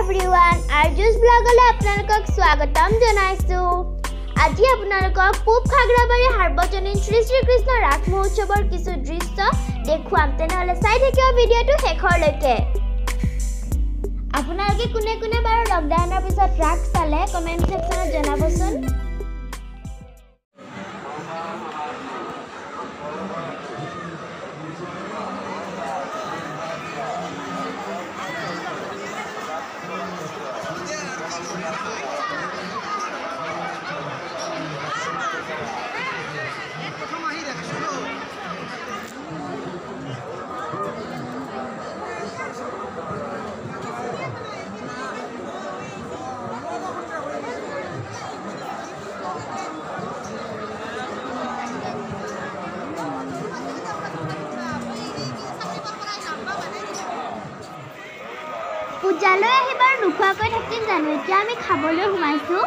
everyone, Arju's vlogলৈ আপোনালোকক স্বাগতম জনাইছো। আজি আপোনালোকক পূব খাগৰাবাৰী সাৰ্বজনীন শ্ৰী শ্ৰী কৃষ্ণ ৰাস মহোৎসৱৰ কিছু দৃশ্য দেখুৱাম। তেনেহলে চাই থাকিব ভিডিঅটো শেষৰলৈকে। আপোনালোকে কোনে কোনে বাৰু লকডাউনৰ পিছত ৰাস চালে কমেন্ট সেকশনত জনাবচোন। পূজালৈ আহিবাৰ নোখোৱাকৈ থাকিম জানো, এতিয়া আমি খাবলৈ সোমাইছো।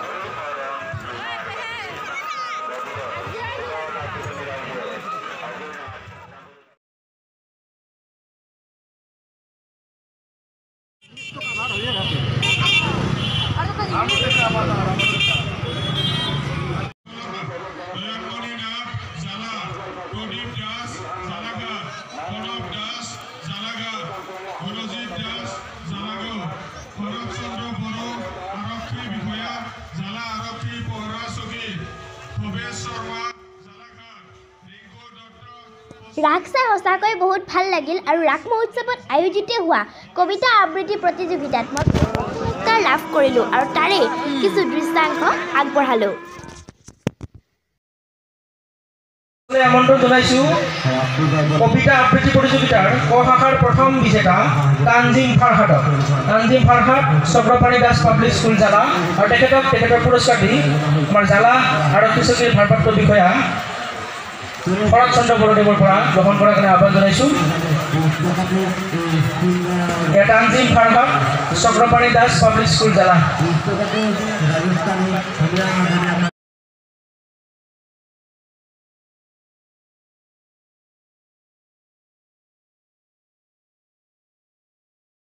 ৰাস চাই সঁচাকৈ বহুত ভাল লাগিল আৰু ৰাস মহোৎসৱত আয়োজিত হোৱা কবিতা আবৃত্তি প্ৰতিযোগিতাত মই পুৰস্কাৰ লাভ কৰিলো আৰু তাৰে কিছু দৃশ্যাংশ আগবঢ়ালো। আমন্ত্ৰণ জানাইছো কবিতা আবৃত্তি প্ৰতিযোগিতাৰ ক শাখাৰ প্ৰথম বিজেতা তানজিম ফাৰহাট চক্ৰপাণী দাস পাব্লিক স্কুল জালা আৰু তেখেতৰ পুৰস্কাৰ দি আমাৰ জালা আৰক্ষী চকীৰ ভাৰপ্ৰাপ্ত বিষয়া শৰৎ চন্দ্ৰ বৰদেৱৰ পৰা গ্ৰহণ কৰাৰ কাৰণে আহ্বান জনাইছো। তানজিম ফাৰহাট চক্ৰপাণী দাস পাব্লিক স্কুল জালা।